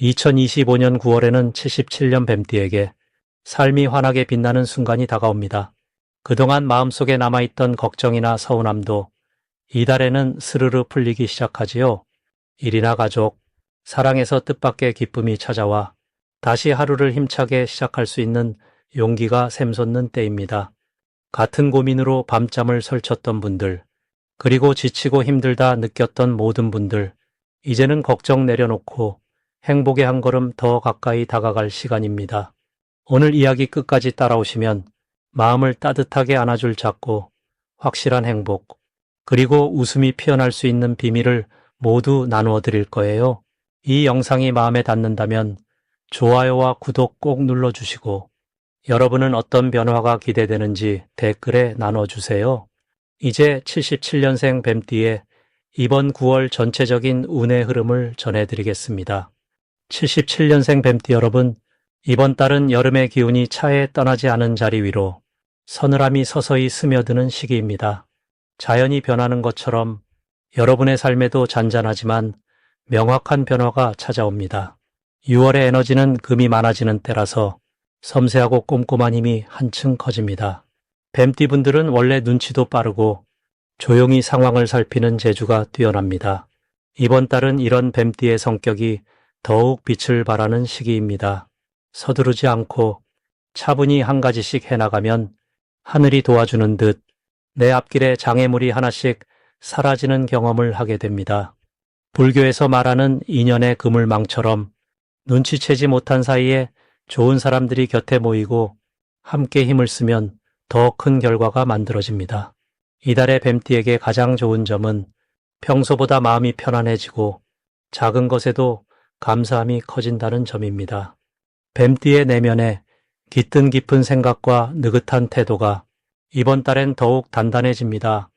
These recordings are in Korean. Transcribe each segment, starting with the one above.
2025년 9월에는 77년 뱀띠에게 삶이 환하게 빛나는 순간이 다가옵니다. 그동안 마음속에 남아있던 걱정이나 서운함도 이달에는 스르르 풀리기 시작하지요. 일이나 가족, 사랑에서 뜻밖의 기쁨이 찾아와 다시 하루를 힘차게 시작할 수 있는 용기가 샘솟는 때입니다. 같은 고민으로 밤잠을 설쳤던 분들, 그리고 지치고 힘들다 느꼈던 모든 분들, 이제는 걱정 내려놓고 행복의 한 걸음 더 가까이 다가갈 시간입니다. 오늘 이야기 끝까지 따라오시면 마음을 따뜻하게 안아줄 작고 확실한 행복, 그리고 웃음이 피어날 수 있는 비밀을 모두 나누어 드릴 거예요. 이 영상이 마음에 닿는다면 좋아요와 구독 꼭 눌러주시고 여러분은 어떤 변화가 기대되는지 댓글에 나눠주세요. 이제 77년생 뱀띠의 이번 9월 전체적인 운의 흐름을 전해드리겠습니다. 77년생 뱀띠 여러분, 이번 달은 여름의 기운이 차에 떠나지 않은 자리 위로 서늘함이 서서히 스며드는 시기입니다. 자연이 변하는 것처럼 여러분의 삶에도 잔잔하지만 명확한 변화가 찾아옵니다. 6월의 에너지는 금이 많아지는 때라서 섬세하고 꼼꼼한 힘이 한층 커집니다. 뱀띠분들은 원래 눈치도 빠르고 조용히 상황을 살피는 재주가 뛰어납니다. 이번 달은 이런 뱀띠의 성격이 더욱 빛을 발하는 시기입니다. 서두르지 않고 차분히 한 가지씩 해나가면 하늘이 도와주는 듯 내 앞길에 장애물이 하나씩 사라지는 경험을 하게 됩니다. 불교에서 말하는 인연의 그물망처럼 눈치채지 못한 사이에 좋은 사람들이 곁에 모이고 함께 힘을 쓰면 더 큰 결과가 만들어집니다. 이달의 뱀띠에게 가장 좋은 점은 평소보다 마음이 편안해지고 작은 것에도 감사함이 커진다는 점입니다. 뱀띠의 내면에 깃든 깊은 생각과 느긋한 태도가 이번 달엔 더욱 단단해집니다.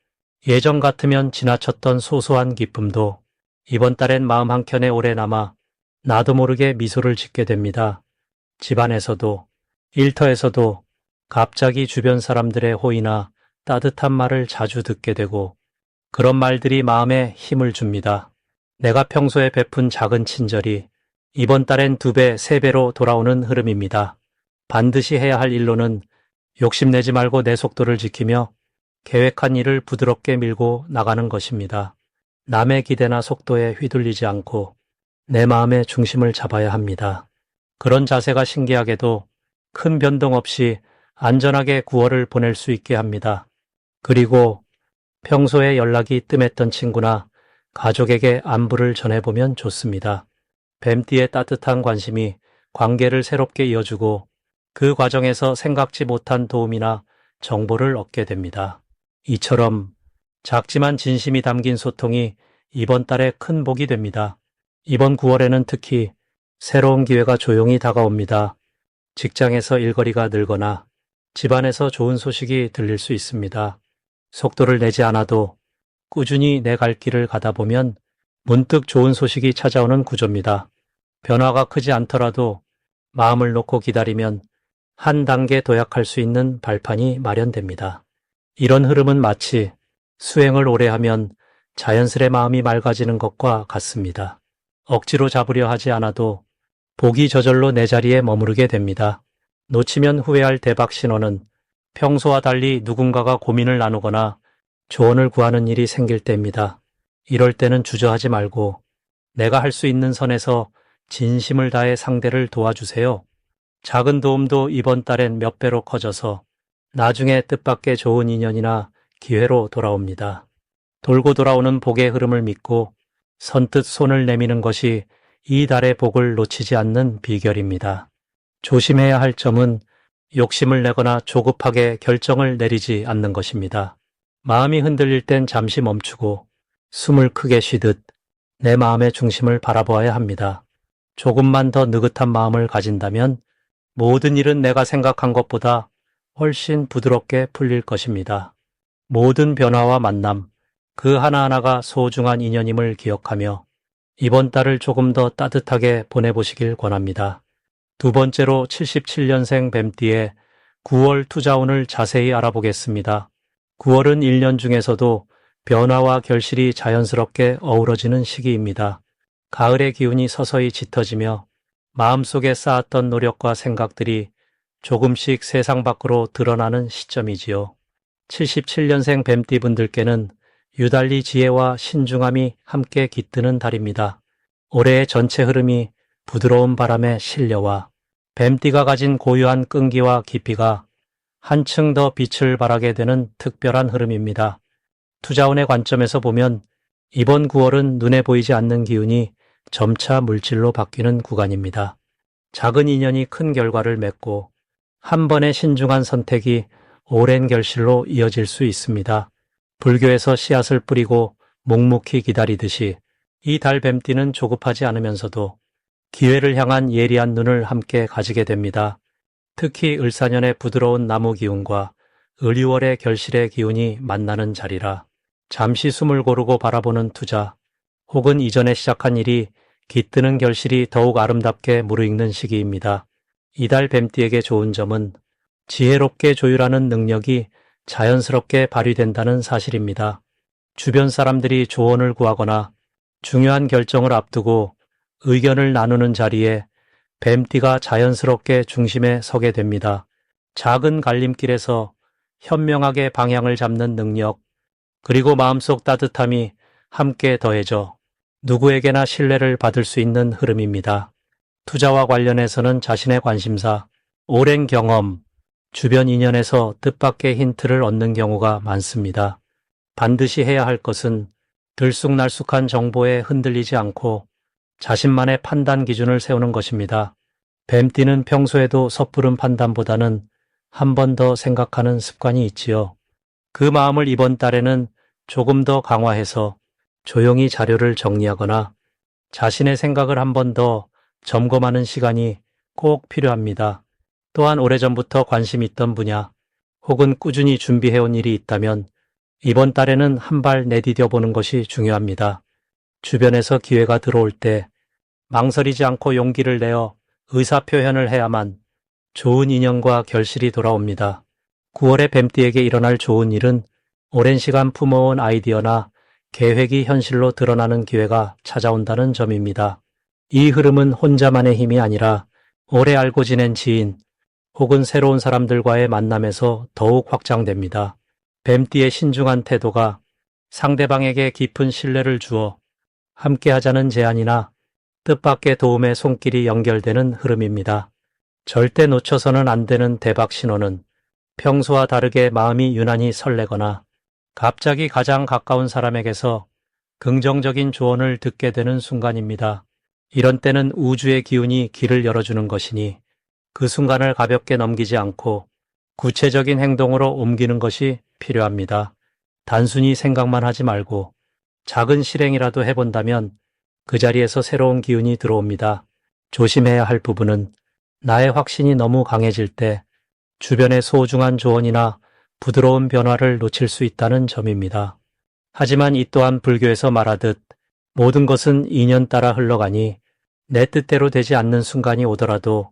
예전 같으면 지나쳤던 소소한 기쁨도 이번 달엔 마음 한켠에 오래 남아 나도 모르게 미소를 짓게 됩니다. 집안에서도 일터에서도 갑자기 주변 사람들의 호의나 따뜻한 말을 자주 듣게 되고 그런 말들이 마음에 힘을 줍니다. 내가 평소에 베푼 작은 친절이 이번 달엔 2배, 3배로 돌아오는 흐름입니다. 반드시 해야 할 일로는 욕심내지 말고 내 속도를 지키며 계획한 일을 부드럽게 밀고 나가는 것입니다. 남의 기대나 속도에 휘둘리지 않고 내 마음의 중심을 잡아야 합니다. 그런 자세가 신기하게도 큰 변동 없이 안전하게 9월을 보낼 수 있게 합니다. 그리고 평소에 연락이 뜸했던 친구나 가족에게 안부를 전해보면 좋습니다. 뱀띠의 따뜻한 관심이 관계를 새롭게 이어주고 그 과정에서 생각지 못한 도움이나 정보를 얻게 됩니다. 이처럼 작지만 진심이 담긴 소통이 이번 달에 큰 복이 됩니다. 이번 9월에는 특히 새로운 기회가 조용히 다가옵니다. 직장에서 일거리가 늘거나 집안에서 좋은 소식이 들릴 수 있습니다. 속도를 내지 않아도 꾸준히 내 갈 길을 가다 보면 문득 좋은 소식이 찾아오는 구조입니다. 변화가 크지 않더라도 마음을 놓고 기다리면 한 단계 도약할 수 있는 발판이 마련됩니다. 이런 흐름은 마치 수행을 오래 하면 자연스레 마음이 맑아지는 것과 같습니다. 억지로 잡으려 하지 않아도 복이 저절로 내 자리에 머무르게 됩니다. 놓치면 후회할 대박 신호는 평소와 달리 누군가가 고민을 나누거나 조언을 구하는 일이 생길 때입니다. 이럴 때는 주저하지 말고 내가 할 수 있는 선에서 진심을 다해 상대를 도와주세요. 작은 도움도 이번 달엔 몇 배로 커져서 나중에 뜻밖의 좋은 인연이나 기회로 돌아옵니다. 돌고 돌아오는 복의 흐름을 믿고 선뜻 손을 내미는 것이 이 달의 복을 놓치지 않는 비결입니다. 조심해야 할 점은 욕심을 내거나 조급하게 결정을 내리지 않는 것입니다. 마음이 흔들릴 땐 잠시 멈추고 숨을 크게 쉬듯 내 마음의 중심을 바라보아야 합니다. 조금만 더 느긋한 마음을 가진다면 모든 일은 내가 생각한 것보다 훨씬 부드럽게 풀릴 것입니다. 모든 변화와 만남, 그 하나하나가 소중한 인연임을 기억하며 이번 달을 조금 더 따뜻하게 보내보시길 권합니다. 두 번째로 77년생 뱀띠의 9월 투자운을 자세히 알아보겠습니다. 9월은 1년 중에서도 변화와 결실이 자연스럽게 어우러지는 시기입니다. 가을의 기운이 서서히 짙어지며 마음속에 쌓았던 노력과 생각들이 조금씩 세상 밖으로 드러나는 시점이지요. 77년생 뱀띠분들께는 유달리 지혜와 신중함이 함께 깃드는 달입니다. 올해의 전체 흐름이 부드러운 바람의 신려와 뱀띠가 가진 고유한 끈기와 깊이가 한층 더 빛을 발하게 되는 특별한 흐름입니다. 투자운의 관점에서 보면 이번 9월은 눈에 보이지 않는 기운이 점차 물질로 바뀌는 구간입니다. 작은 인연이 큰 결과를 맺고 한 번의 신중한 선택이 오랜 결실로 이어질 수 있습니다. 불교에서 씨앗을 뿌리고 묵묵히 기다리듯이 이 달 뱀띠는 조급하지 않으면서도 기회를 향한 예리한 눈을 함께 가지게 됩니다. 특히 을사년의 부드러운 나무 기운과 을유월의 결실의 기운이 만나는 자리라 잠시 숨을 고르고 바라보는 투자 혹은 이전에 시작한 일이 깃드는 결실이 더욱 아름답게 무르익는 시기입니다. 이달 뱀띠에게 좋은 점은 지혜롭게 조율하는 능력이 자연스럽게 발휘된다는 사실입니다. 주변 사람들이 조언을 구하거나 중요한 결정을 앞두고 의견을 나누는 자리에 뱀띠가 자연스럽게 중심에 서게 됩니다. 작은 갈림길에서 현명하게 방향을 잡는 능력, 그리고 마음속 따뜻함이 함께 더해져 누구에게나 신뢰를 받을 수 있는 흐름입니다. 투자와 관련해서는 자신의 관심사, 오랜 경험, 주변 인연에서 뜻밖의 힌트를 얻는 경우가 많습니다. 반드시 해야 할 것은 들쑥날쑥한 정보에 흔들리지 않고 자신만의 판단 기준을 세우는 것입니다. 뱀띠는 평소에도 섣부른 판단보다는 한 번 더 생각하는 습관이 있지요. 그 마음을 이번 달에는 조금 더 강화해서 조용히 자료를 정리하거나 자신의 생각을 한 번 더 점검하는 시간이 꼭 필요합니다. 또한 오래전부터 관심 있던 분야 혹은 꾸준히 준비해온 일이 있다면 이번 달에는 한 발 내디뎌 보는 것이 중요합니다. 주변에서 기회가 들어올 때 망설이지 않고 용기를 내어 의사표현을 해야만 좋은 인연과 결실이 돌아옵니다. 9월에 뱀띠에게 일어날 좋은 일은 오랜 시간 품어온 아이디어나 계획이 현실로 드러나는 기회가 찾아온다는 점입니다. 이 흐름은 혼자만의 힘이 아니라 오래 알고 지낸 지인 혹은 새로운 사람들과의 만남에서 더욱 확장됩니다. 뱀띠의 신중한 태도가 상대방에게 깊은 신뢰를 주어 함께하자는 제안이나 뜻밖의 도움의 손길이 연결되는 흐름입니다. 절대 놓쳐서는 안 되는 대박 신호는 평소와 다르게 마음이 유난히 설레거나 갑자기 가장 가까운 사람에게서 긍정적인 조언을 듣게 되는 순간입니다. 이런 때는 우주의 기운이 길을 열어주는 것이니 그 순간을 가볍게 넘기지 않고 구체적인 행동으로 옮기는 것이 필요합니다. 단순히 생각만 하지 말고 작은 실행이라도 해본다면 그 자리에서 새로운 기운이 들어옵니다. 조심해야 할 부분은 나의 확신이 너무 강해질 때 주변의 소중한 조언이나 부드러운 변화를 놓칠 수 있다는 점입니다. 하지만 이 또한 불교에서 말하듯 모든 것은 인연 따라 흘러가니 내 뜻대로 되지 않는 순간이 오더라도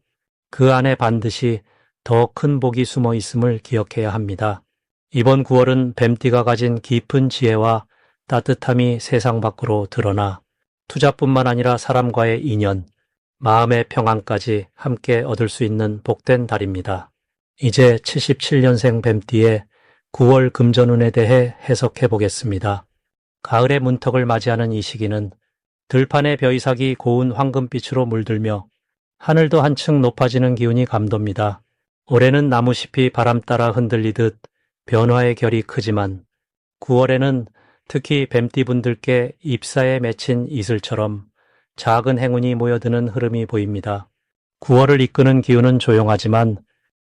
그 안에 반드시 더 큰 복이 숨어 있음을 기억해야 합니다. 이번 9월은 뱀띠가 가진 깊은 지혜와 따뜻함이 세상 밖으로 드러나 투자뿐만 아니라 사람과의 인연, 마음의 평안까지 함께 얻을 수 있는 복된 달입니다. 이제 77년생 뱀띠의 9월 금전운에 대해 해석해 보겠습니다. 가을의 문턱을 맞이하는 이 시기는 들판의 벼이삭이 고운 황금빛으로 물들며 하늘도 한층 높아지는 기운이 감돕니다. 올해는 나무잎이 바람 따라 흔들리듯 변화의 결이 크지만 9월에는 특히 뱀띠분들께 입사에 맺힌 이슬처럼 작은 행운이 모여드는 흐름이 보입니다. 9월을 이끄는 기운은 조용하지만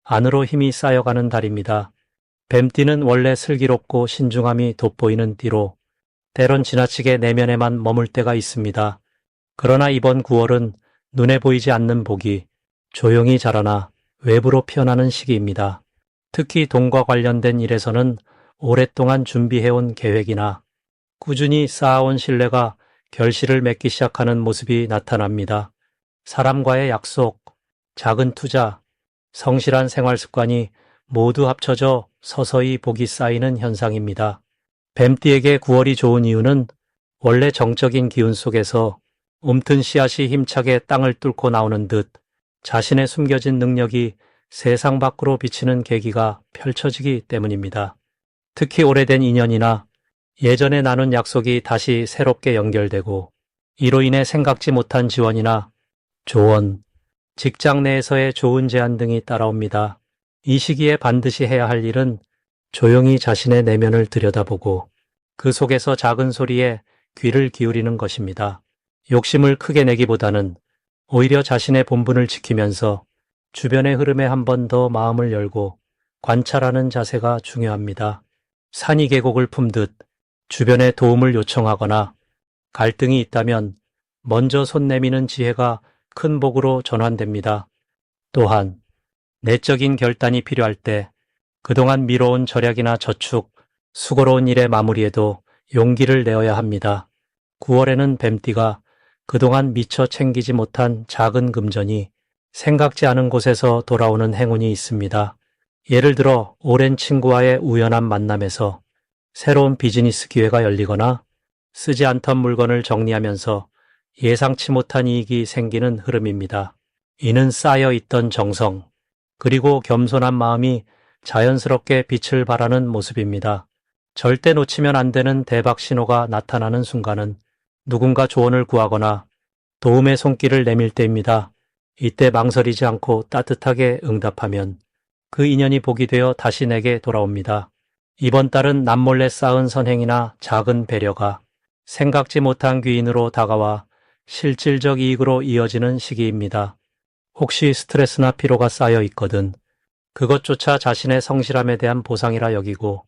안으로 힘이 쌓여가는 달입니다. 뱀띠는 원래 슬기롭고 신중함이 돋보이는 띠로 때론 지나치게 내면에만 머물 때가 있습니다. 그러나 이번 9월은 눈에 보이지 않는 복이 조용히 자라나 외부로 피어나는 시기입니다. 특히 돈과 관련된 일에서는 오랫동안 준비해온 계획이나 꾸준히 쌓아온 신뢰가 결실을 맺기 시작하는 모습이 나타납니다. 사람과의 약속, 작은 투자, 성실한 생활 습관이 모두 합쳐져 서서히 복이 쌓이는 현상입니다. 뱀띠에게 9월이 좋은 이유는 원래 정적인 기운 속에서 움튼 씨앗이 힘차게 땅을 뚫고 나오는 듯 자신의 숨겨진 능력이 세상 밖으로 비치는 계기가 펼쳐지기 때문입니다. 특히 오래된 인연이나 예전에 나눈 약속이 다시 새롭게 연결되고 이로 인해 생각지 못한 지원이나 조언, 직장 내에서의 좋은 제안 등이 따라옵니다. 이 시기에 반드시 해야 할 일은 조용히 자신의 내면을 들여다보고 그 속에서 작은 소리에 귀를 기울이는 것입니다. 욕심을 크게 내기보다는 오히려 자신의 본분을 지키면서 주변의 흐름에 한 번 더 마음을 열고 관찰하는 자세가 중요합니다. 산이 계곡을 품듯 주변에 도움을 요청하거나 갈등이 있다면 먼저 손 내미는 지혜가 큰 복으로 전환됩니다. 또한 내적인 결단이 필요할 때 그동안 미뤄온 절약이나 저축, 수고로운 일의 마무리에도 용기를 내어야 합니다. 9월에는 뱀띠가 그동안 미처 챙기지 못한 작은 금전이 생각지 않은 곳에서 돌아오는 행운이 있습니다. 예를 들어 오랜 친구와의 우연한 만남에서 새로운 비즈니스 기회가 열리거나 쓰지 않던 물건을 정리하면서 예상치 못한 이익이 생기는 흐름입니다. 이는 쌓여 있던 정성, 그리고 겸손한 마음이 자연스럽게 빛을 발하는 모습입니다. 절대 놓치면 안 되는 대박 신호가 나타나는 순간은 누군가 조언을 구하거나 도움의 손길을 내밀 때입니다. 이때 망설이지 않고 따뜻하게 응답하면 그 인연이 복이 되어 다시 내게 돌아옵니다. 이번 달은 남몰래 쌓은 선행이나 작은 배려가 생각지 못한 귀인으로 다가와 실질적 이익으로 이어지는 시기입니다. 혹시 스트레스나 피로가 쌓여 있거든 그것조차 자신의 성실함에 대한 보상이라 여기고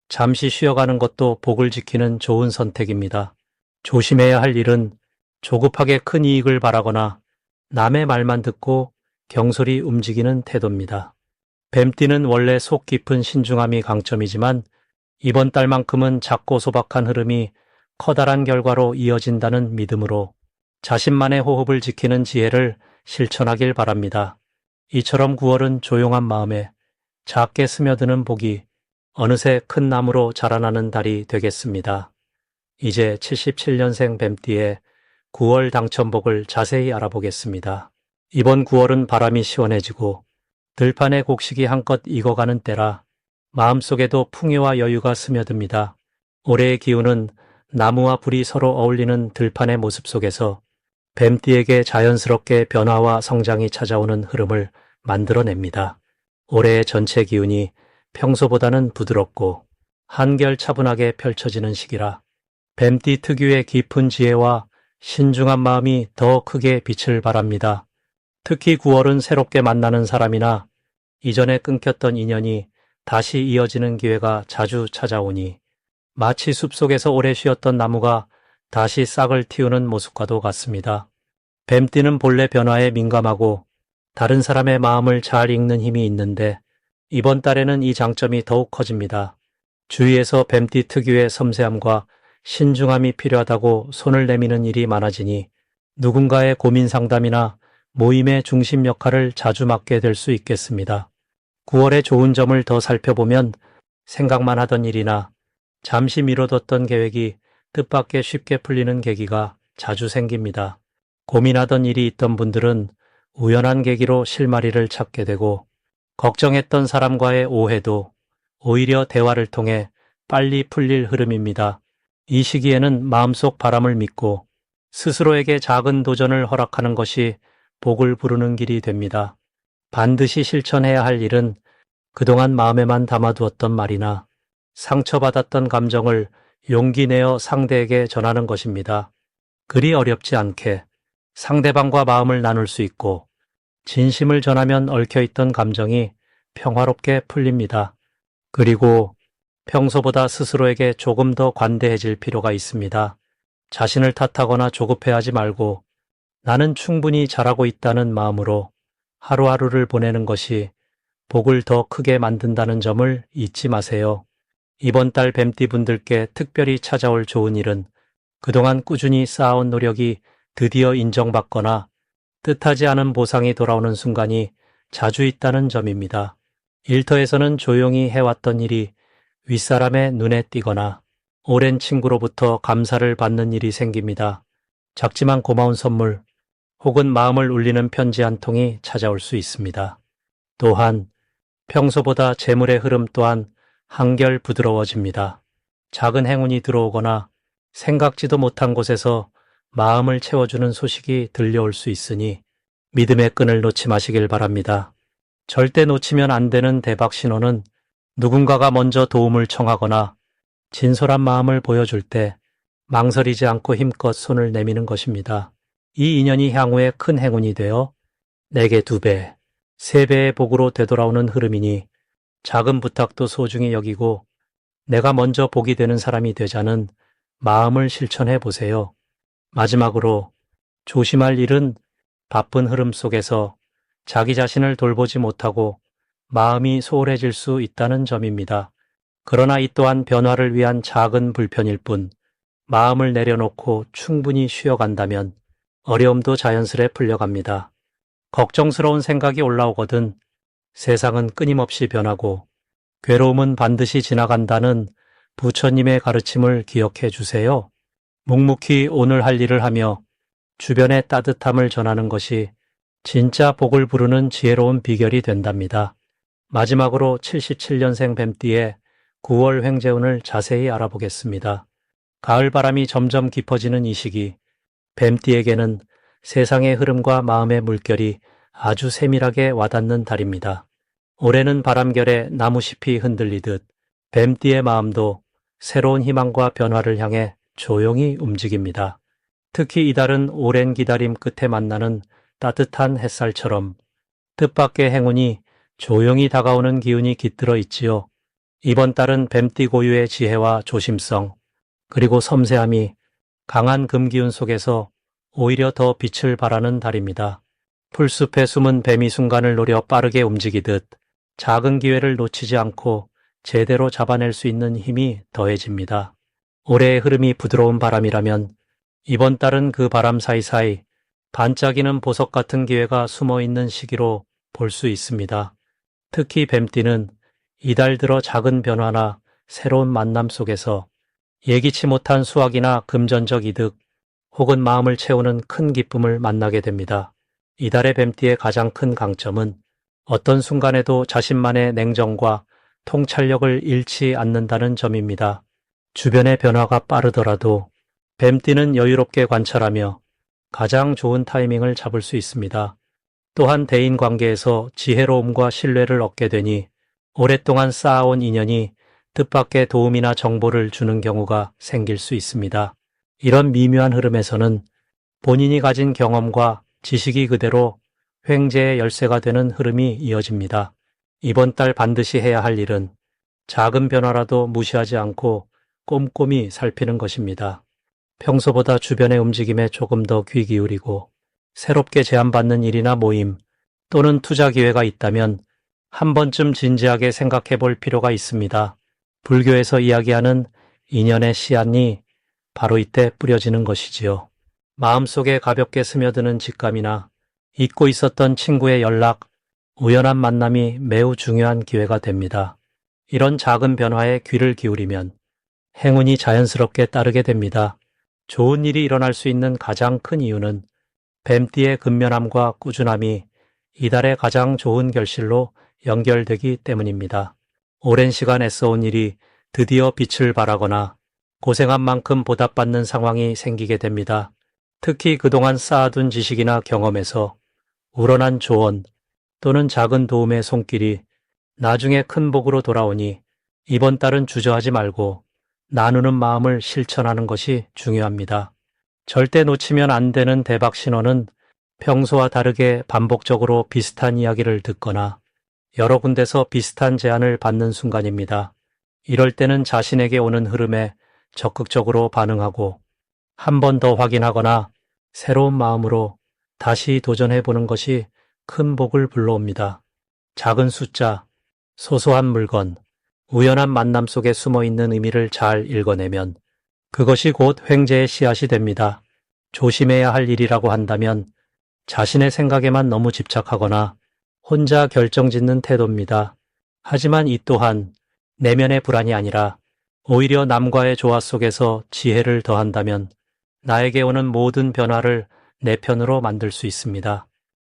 잠시 쉬어가는 것도 복을 지키는 좋은 선택입니다. 조심해야 할 일은 조급하게 큰 이익을 바라거나 남의 말만 듣고 경솔히 움직이는 태도입니다. 뱀띠는 원래 속 깊은 신중함이 강점이지만 이번 달만큼은 작고 소박한 흐름이 커다란 결과로 이어진다는 믿음으로 자신만의 호흡을 지키는 지혜를 실천하길 바랍니다. 이처럼 9월은 조용한 마음에 작게 스며드는 복이 어느새 큰 나무로 자라나는 달이 되겠습니다. 이제 77년생 뱀띠의 9월 당첨복을 자세히 알아보겠습니다. 이번 9월은 바람이 시원해지고 들판의 곡식이 한껏 익어가는 때라 마음속에도 풍요와 여유가 스며듭니다. 올해의 기운은 나무와 불이 서로 어울리는 들판의 모습 속에서 뱀띠에게 자연스럽게 변화와 성장이 찾아오는 흐름을 만들어냅니다. 올해의 전체 기운이 평소보다는 부드럽고 한결 차분하게 펼쳐지는 시기라 뱀띠 특유의 깊은 지혜와 신중한 마음이 더 크게 빛을 발합니다. 특히 9월은 새롭게 만나는 사람이나 이전에 끊겼던 인연이 다시 이어지는 기회가 자주 찾아오니 마치 숲속에서 오래 쉬었던 나무가 다시 싹을 틔우는 모습과도 같습니다. 뱀띠는 본래 변화에 민감하고 다른 사람의 마음을 잘 읽는 힘이 있는데 이번 달에는 이 장점이 더욱 커집니다. 주위에서 뱀띠 특유의 섬세함과 신중함이 필요하다고 손을 내미는 일이 많아지니 누군가의 고민 상담이나 모임의 중심 역할을 자주 맡게 될 수 있겠습니다. 9월의 좋은 점을 더 살펴보면 생각만 하던 일이나 잠시 미뤄뒀던 계획이 뜻밖의 쉽게 풀리는 계기가 자주 생깁니다. 고민하던 일이 있던 분들은 우연한 계기로 실마리를 찾게 되고 걱정했던 사람과의 오해도 오히려 대화를 통해 빨리 풀릴 흐름입니다. 이 시기에는 마음속 바람을 믿고 스스로에게 작은 도전을 허락하는 것이 복을 부르는 길이 됩니다. 반드시 실천해야 할 일은 그동안 마음에만 담아두었던 말이나 상처받았던 감정을 용기 내어 상대에게 전하는 것입니다. 그리 어렵지 않게 상대방과 마음을 나눌 수 있고 진심을 전하면 얽혀있던 감정이 평화롭게 풀립니다. 그리고 평소보다 스스로에게 조금 더 관대해질 필요가 있습니다. 자신을 탓하거나 조급해하지 말고 나는 충분히 잘하고 있다는 마음으로 하루하루를 보내는 것이 복을 더 크게 만든다는 점을 잊지 마세요. 이번 달 뱀띠분들께 특별히 찾아올 좋은 일은 그동안 꾸준히 쌓아온 노력이 드디어 인정받거나 뜻하지 않은 보상이 돌아오는 순간이 자주 있다는 점입니다. 일터에서는 조용히 해왔던 일이 윗사람의 눈에 띄거나 오랜 친구로부터 감사를 받는 일이 생깁니다. 작지만 고마운 선물 혹은 마음을 울리는 편지 한 통이 찾아올 수 있습니다. 또한 평소보다 재물의 흐름 또한 한결 부드러워집니다. 작은 행운이 들어오거나 생각지도 못한 곳에서 마음을 채워주는 소식이 들려올 수 있으니 믿음의 끈을 놓지 마시길 바랍니다. 절대 놓치면 안 되는 대박 신호는 누군가가 먼저 도움을 청하거나 진솔한 마음을 보여줄 때 망설이지 않고 힘껏 손을 내미는 것입니다. 이 인연이 향후에 큰 행운이 되어 내게 2배, 3배의 복으로 되돌아오는 흐름이니 작은 부탁도 소중히 여기고 내가 먼저 복이 되는 사람이 되자는 마음을 실천해 보세요. 마지막으로 조심할 일은 바쁜 흐름 속에서 자기 자신을 돌보지 못하고 마음이 소홀해질 수 있다는 점입니다. 그러나 이 또한 변화를 위한 작은 불편일 뿐 마음을 내려놓고 충분히 쉬어간다면 어려움도 자연스레 풀려갑니다. 걱정스러운 생각이 올라오거든 세상은 끊임없이 변하고 괴로움은 반드시 지나간다는 부처님의 가르침을 기억해 주세요. 묵묵히 오늘 할 일을 하며 주변에 따뜻함을 전하는 것이 진짜 복을 부르는 지혜로운 비결이 된답니다. 마지막으로 77년생 뱀띠의 9월 횡재운을 자세히 알아보겠습니다. 가을 바람이 점점 깊어지는 이 시기, 뱀띠에게는 세상의 흐름과 마음의 물결이 아주 세밀하게 와닿는 달입니다. 올해는 바람결에 나무잎이 흔들리듯 뱀띠의 마음도 새로운 희망과 변화를 향해 조용히 움직입니다. 특히 이달은 오랜 기다림 끝에 만나는 따뜻한 햇살처럼 뜻밖의 행운이 조용히 다가오는 기운이 깃들어 있지요. 이번 달은 뱀띠 고유의 지혜와 조심성, 그리고 섬세함이 강한 금기운 속에서 오히려 더 빛을 발하는 달입니다. 풀숲에 숨은 뱀이 순간을 노려 빠르게 움직이듯 작은 기회를 놓치지 않고 제대로 잡아낼 수 있는 힘이 더해집니다. 올해의 흐름이 부드러운 바람이라면 이번 달은 그 바람 사이사이 반짝이는 보석 같은 기회가 숨어 있는 시기로 볼 수 있습니다. 특히 뱀띠는 이달 들어 작은 변화나 새로운 만남 속에서 예기치 못한 수확이나 금전적 이득 혹은 마음을 채우는 큰 기쁨을 만나게 됩니다. 이달의 뱀띠의 가장 큰 강점은 어떤 순간에도 자신만의 냉정과 통찰력을 잃지 않는다는 점입니다. 주변의 변화가 빠르더라도 뱀띠는 여유롭게 관찰하며 가장 좋은 타이밍을 잡을 수 있습니다. 또한 대인 관계에서 지혜로움과 신뢰를 얻게 되니 오랫동안 쌓아온 인연이 뜻밖의 도움이나 정보를 주는 경우가 생길 수 있습니다. 이런 미묘한 흐름에서는 본인이 가진 경험과 지식이 그대로 횡재의 열쇠가 되는 흐름이 이어집니다. 이번 달 반드시 해야 할 일은 작은 변화라도 무시하지 않고 꼼꼼히 살피는 것입니다. 평소보다 주변의 움직임에 조금 더 귀 기울이고 새롭게 제안받는 일이나 모임 또는 투자 기회가 있다면 한 번쯤 진지하게 생각해 볼 필요가 있습니다. 불교에서 이야기하는 인연의 씨앗이 바로 이때 뿌려지는 것이지요. 마음속에 가볍게 스며드는 직감이나 잊고 있었던 친구의 연락, 우연한 만남이 매우 중요한 기회가 됩니다. 이런 작은 변화에 귀를 기울이면 행운이 자연스럽게 따르게 됩니다. 좋은 일이 일어날 수 있는 가장 큰 이유는 뱀띠의 근면함과 꾸준함이 이달의 가장 좋은 결실로 연결되기 때문입니다. 오랜 시간 애써온 일이 드디어 빛을 발하거나 고생한 만큼 보답받는 상황이 생기게 됩니다. 특히 그동안 쌓아둔 지식이나 경험에서 우러난 조언 또는 작은 도움의 손길이 나중에 큰 복으로 돌아오니 이번 달은 주저하지 말고 나누는 마음을 실천하는 것이 중요합니다. 절대 놓치면 안 되는 대박 신호는 평소와 다르게 반복적으로 비슷한 이야기를 듣거나 여러 군데서 비슷한 제안을 받는 순간입니다. 이럴 때는 자신에게 오는 흐름에 적극적으로 반응하고 한 번 더 확인하거나 새로운 마음으로 다시 도전해 보는 것이 큰 복을 불러옵니다. 작은 숫자, 소소한 물건, 우연한 만남 속에 숨어 있는 의미를 잘 읽어내면 그것이 곧 횡재의 씨앗이 됩니다. 조심해야 할 일이라고 한다면 자신의 생각에만 너무 집착하거나 혼자 결정짓는 태도입니다. 하지만 이 또한 내면의 불안이 아니라 오히려 남과의 조화 속에서 지혜를 더한다면 나에게 오는 모든 변화를 내 편으로 만들 수 있습니다.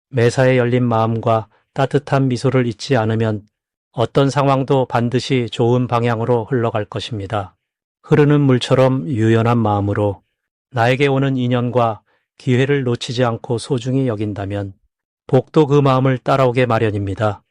매사에 열린 마음과 따뜻한 미소를 잊지 않으면 어떤 상황도 반드시 좋은 방향으로 흘러갈 것입니다. 흐르는 물처럼 유연한 마음으로 나에게 오는 인연과 기회를 놓치지 않고 소중히 여긴다면 복도 그 마음을 따라오게 마련입니다.